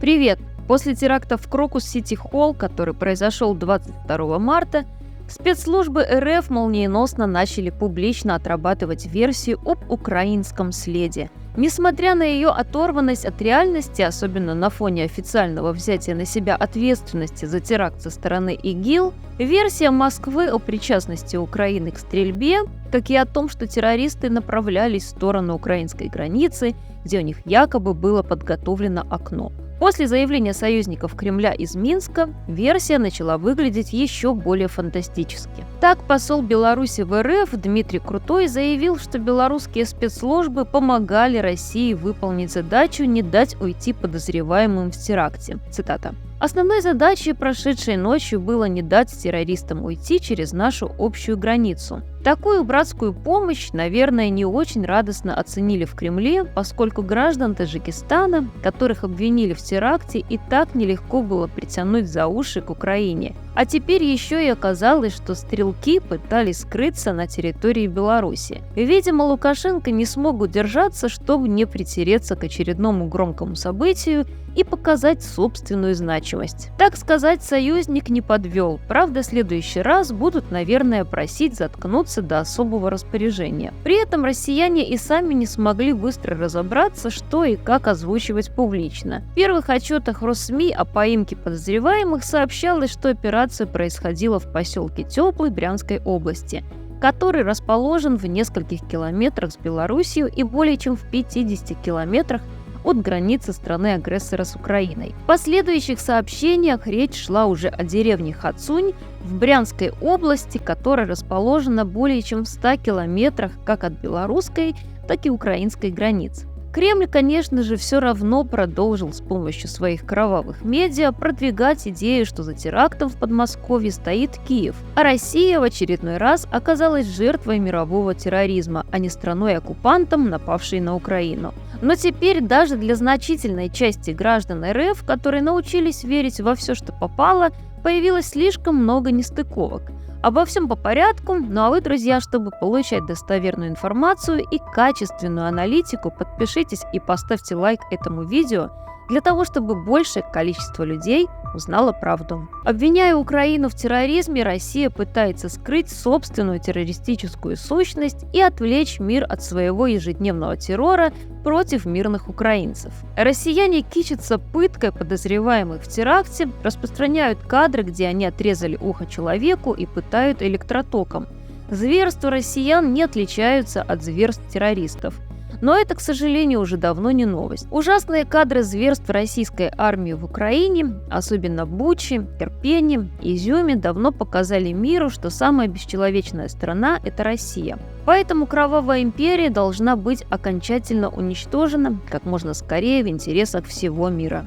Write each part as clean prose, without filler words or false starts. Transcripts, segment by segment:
Привет! После теракта в Крокус-Сити-Холл, который произошел 22 марта, спецслужбы РФ молниеносно начали публично отрабатывать версию об украинском следе. Несмотря на ее оторванность от реальности, особенно на фоне официального взятия на себя ответственности за теракт со стороны ИГИЛ, версия Москвы о причастности Украины к стрельбе, как и о том, что террористы направлялись в сторону украинской границы, где у них якобы было подготовлено окно. После заявления союзников Кремля из Минска версия начала выглядеть еще более фантастически. Так, посол Беларуси в РФ Дмитрий Крутой заявил, что белорусские спецслужбы помогали России выполнить задачу не дать уйти подозреваемым в теракте. Цитата. «Основной задачей прошедшей ночью было не дать террористам уйти через нашу общую границу. Такую братскую помощь, наверное, не очень радостно оценили в Кремле, поскольку граждан Таджикистана, которых обвинили в теракте, и так нелегко было притянуть за уши к Украине. А теперь еще и оказалось, что стрелки пытались скрыться на территории Беларуси. Видимо, Лукашенко не смог удержаться, чтобы не притереться к очередному громкому событию и показать собственную значимость. Так сказать, союзник не подвел. Правда, в следующий раз будут, наверное, просить заткнуться до особого распоряжения. При этом россияне и сами не смогли быстро разобраться, что и как озвучивать публично. В первых отчетах Россми о поимке подозреваемых сообщалось, что операция происходила в поселке Теплый Брянской области, который расположен в нескольких километрах с Белоруссией и более чем в 50 километрах от границы страны-агрессора с Украиной. В последующих сообщениях речь шла уже о деревне Хацунь в Брянской области, которая расположена более чем в 100 километрах как от белорусской, так и украинской границ. Кремль, конечно же, все равно продолжил с помощью своих кровавых медиа продвигать идею, что за терактом в Подмосковье стоит Киев, а Россия в очередной раз оказалась жертвой мирового терроризма, а не страной-оккупантом, напавшей на Украину. Но теперь даже для значительной части граждан РФ, которые научились верить во все, что попало, появилось слишком много нестыковок. Обо всем по порядку, ну а вы, друзья, чтобы получать достоверную информацию и качественную аналитику, подпишитесь и поставьте лайк этому видео для того, чтобы большее количество людей узнало правду. Обвиняя Украину в терроризме, Россия пытается скрыть собственную террористическую сущность и отвлечь мир от своего ежедневного террора против мирных украинцев. Россияне кичатся пыткой подозреваемых в теракте, распространяют кадры, где они отрезали ухо человеку и пытают электротоком. Зверства россиян не отличаются от зверств террористов. Но это, к сожалению, уже давно не новость. Ужасные кадры зверств российской армии в Украине, особенно в Буче, Ирпене, Изюме, давно показали миру, что самая бесчеловечная страна – это Россия. Поэтому кровавая империя должна быть окончательно уничтожена как можно скорее в интересах всего мира.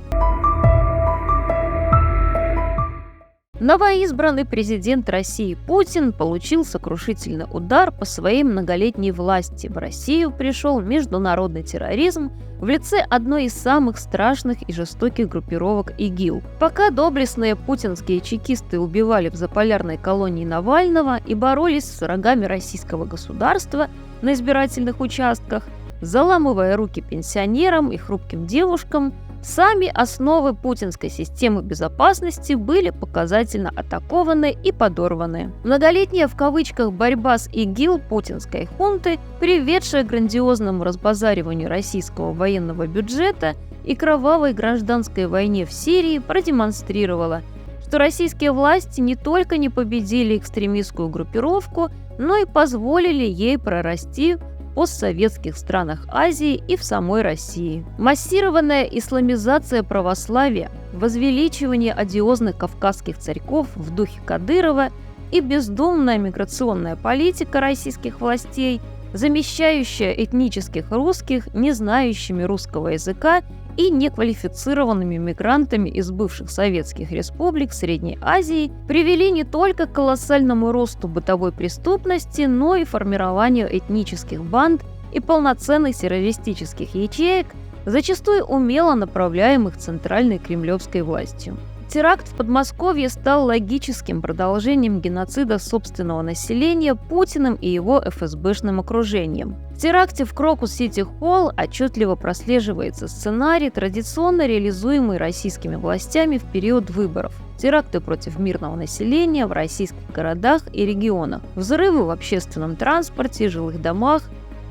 Новоизбранный президент России Путин получил сокрушительный удар по своей многолетней власти. В Россию пришел международный терроризм в лице одной из самых страшных и жестоких группировок ИГИЛ. Пока доблестные путинские чекисты убивали в заполярной колонии Навального и боролись с врагами российского государства на избирательных участках, заламывая руки пенсионерам и хрупким девушкам, сами основы путинской системы безопасности были показательно атакованы и подорваны. Многолетняя в кавычках борьба с ИГИЛ путинской хунты, приведшая к грандиозному разбазариванию российского военного бюджета и кровавой гражданской войне в Сирии, продемонстрировала, что российские власти не только не победили экстремистскую группировку, но и позволили ей прорасти в постсоветских странах Азии и в самой России. Массированная исламизация православия, возвеличивание одиозных кавказских царьков в духе Кадырова и бездумная миграционная политика российских властей, замещающая этнических русских, не знающими русского языка и неквалифицированными мигрантами из бывших советских республик Средней Азии, привели не только к колоссальному росту бытовой преступности, но и формированию этнических банд и полноценных террористических ячеек, зачастую умело направляемых центральной кремлевской властью. Теракт в Подмосковье стал логическим продолжением геноцида собственного населения Путиным и его ФСБшным окружением. В теракте в Крокус-Сити-Холл отчетливо прослеживается сценарий, традиционно реализуемый российскими властями в период выборов. Теракты против мирного населения в российских городах и регионах, взрывы в общественном транспорте и жилых домах,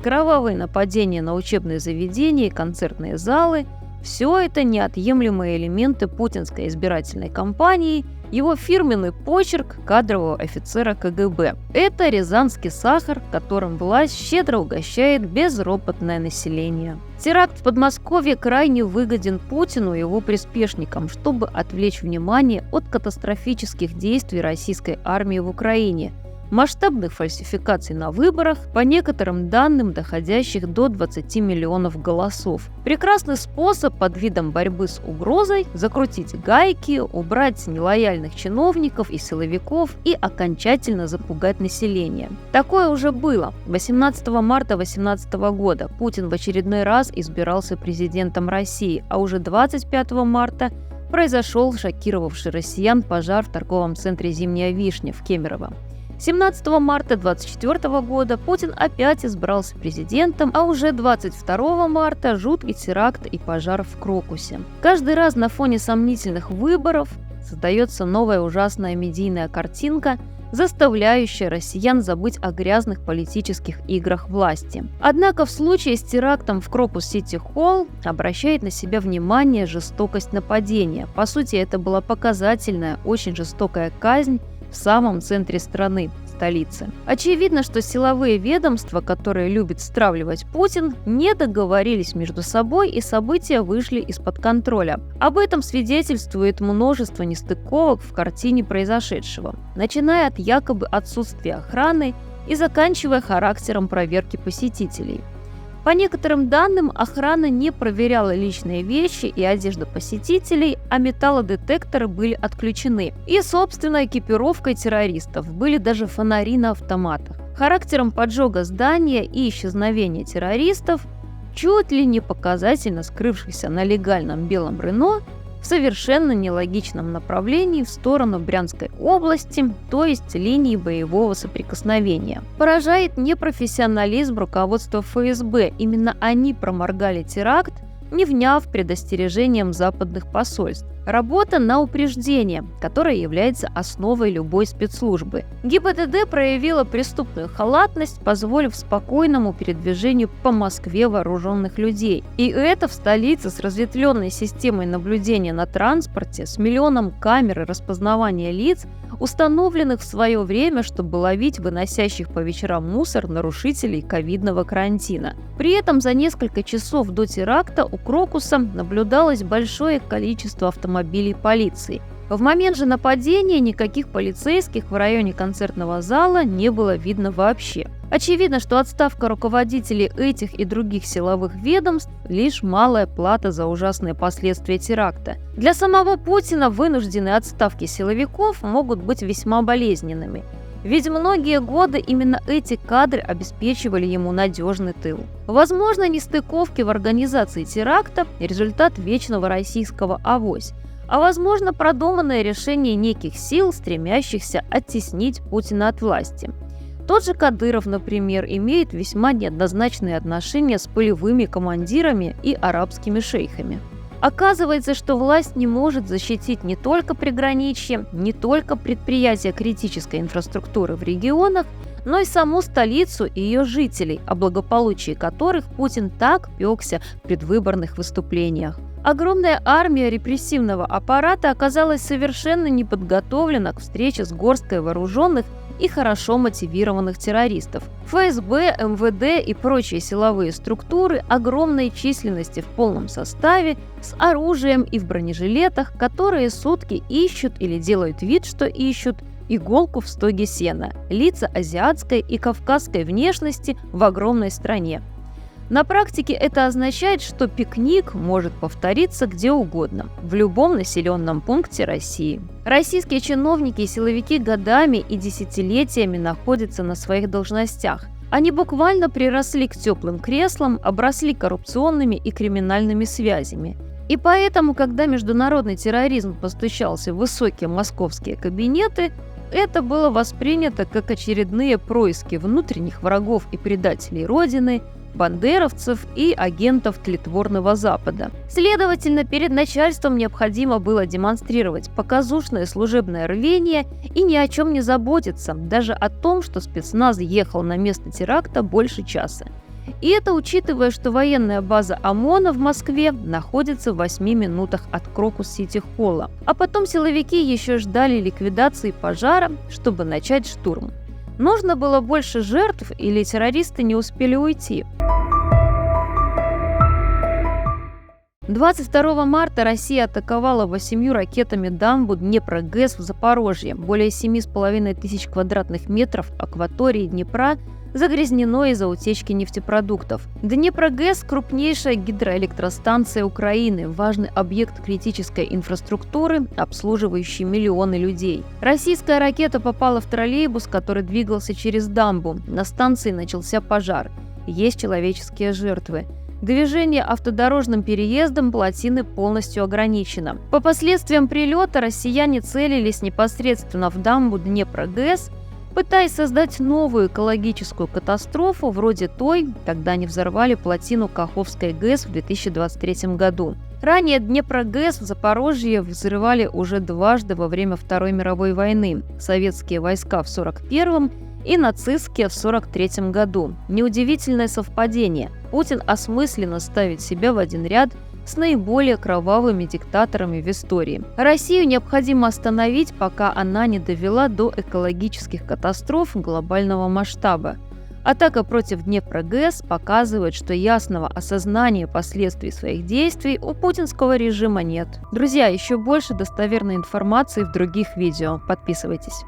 кровавые нападения на учебные заведения и концертные залы – все это неотъемлемые элементы путинской избирательной кампании, его фирменный почерк кадрового офицера КГБ. Это рязанский сахар, которым власть щедро угощает безропотное население. Теракт в Подмосковье крайне выгоден Путину и его приспешникам, чтобы отвлечь внимание от катастрофических действий российской армии в Украине, масштабных фальсификаций на выборах, по некоторым данным доходящих до 20 миллионов голосов. Прекрасный способ под видом борьбы с угрозой закрутить гайки, убрать нелояльных чиновников и силовиков и окончательно запугать население. Такое уже было. 18 марта 2018 года Путин в очередной раз избирался президентом России, а уже 25 марта произошел шокировавший россиян пожар в торговом центре «Зимняя вишня» в Кемерово. 17 марта 2024 года Путин опять избрался президентом, а уже 22 марта жуткий теракт и пожар в Крокусе. Каждый раз на фоне сомнительных выборов создается новая ужасная медийная картинка, заставляющая россиян забыть о грязных политических играх власти. Однако в случае с терактом в Крокус-Сити-Холл обращает на себя внимание жестокость нападения. По сути, это была показательная, очень жестокая казнь в самом центре страны, столицы. Очевидно, что силовые ведомства, которые любит стравливать Путин, не договорились между собой, и события вышли из-под контроля. Об этом свидетельствует множество нестыковок в картине произошедшего, начиная от якобы отсутствия охраны и заканчивая характером проверки посетителей. По некоторым данным, охрана не проверяла личные вещи и одежду посетителей, а металлодетекторы были отключены. И, собственно, экипировкой террористов были даже фонари на автоматах. Характером поджога здания и исчезновения террористов, чуть ли не показательно скрывшихся на легальном белом Рено, в совершенно нелогичном направлении в сторону Брянской области, то есть линии боевого соприкосновения. Поражает непрофессионализм руководства ФСБ. Именно они проморгали теракт, не вняв предостережением западных посольств. Работа на упреждение, которая является основой любой спецслужбы. ГИБДД проявила преступную халатность, позволив спокойному передвижению по Москве вооруженных людей. И это в столице с разветвленной системой наблюдения на транспорте, с миллионом камер и распознавания лиц, установленных в свое время, чтобы ловить выносящих по вечерам мусор нарушителей ковидного карантина. При этом за несколько часов до теракта у Крокуса наблюдалось большое количество автомобилей полиции. В момент же нападения никаких полицейских в районе концертного зала не было видно вообще. Очевидно, что отставка руководителей этих и других силовых ведомств – лишь малая плата за ужасные последствия теракта. Для самого Путина вынужденные отставки силовиков могут быть весьма болезненными. Ведь многие годы именно эти кадры обеспечивали ему надежный тыл. Возможно, нестыковки в организации теракта – результат вечного российского авось. А возможно, продуманное решение неких сил, стремящихся оттеснить Путина от власти. Тот же Кадыров, например, имеет весьма неоднозначные отношения с полевыми командирами и арабскими шейхами. Оказывается, что власть не может защитить не только приграничье, не только предприятия критической инфраструктуры в регионах, но и саму столицу и ее жителей, о благополучии которых Путин так пекся в предвыборных выступлениях. Огромная армия репрессивного аппарата оказалась совершенно не подготовлена к встрече с горсткой вооруженных и хорошо мотивированных террористов. ФСБ, МВД и прочие силовые структуры огромной численности в полном составе, с оружием и в бронежилетах, которые сутки ищут или делают вид, что ищут иголку в стоге сена, лица азиатской и кавказской внешности в огромной стране. На практике это означает, что пикник может повториться где угодно, в любом населенном пункте России. Российские чиновники и силовики годами и десятилетиями находятся на своих должностях. Они буквально приросли к теплым креслам, обросли коррупционными и криминальными связями. И поэтому, когда международный терроризм постучался в высокие московские кабинеты, это было воспринято как очередные происки внутренних врагов и предателей Родины, бандеровцев и агентов тлетворного Запада. Следовательно, перед начальством необходимо было демонстрировать показушное служебное рвение и ни о чем не заботиться, даже о том, что спецназ ехал на место теракта больше часа. И это учитывая, что военная база ОМОНа в Москве находится в 8 минутах от Крокус-Сити-Холла. А потом силовики еще ждали ликвидации пожара, чтобы начать штурм. Нужно было больше жертв или террористы не успели уйти? 22 марта Россия атаковала 8 ракетами дамбу Днепрогэс в Запорожье. Более 7,5 тысяч квадратных метров акватории Днепра загрязнено из-за утечки нефтепродуктов. Днепрогэс – крупнейшая гидроэлектростанция Украины, важный объект критической инфраструктуры, обслуживающий миллионы людей. Российская ракета попала в троллейбус, который двигался через дамбу. На станции начался пожар. Есть человеческие жертвы. Движение автодорожным переездом плотины полностью ограничено. По последствиям прилета россияне целились непосредственно в дамбу Днепрогэс, пытаясь создать новую экологическую катастрофу вроде той, когда они взорвали плотину Каховской ГЭС в 2023 году. Ранее Днепрогэс в Запорожье взрывали уже дважды во время Второй мировой войны. Советские войска в 1941 и нацистские в 1943 году. Неудивительное совпадение. Путин осмысленно ставит себя в один ряд с наиболее кровавыми диктаторами в истории. Россию необходимо остановить, пока она не довела до экологических катастроф глобального масштаба. Атака против Днепрогэс показывает, что ясного осознания последствий своих действий у путинского режима нет. Друзья, еще больше достоверной информации в других видео. Подписывайтесь.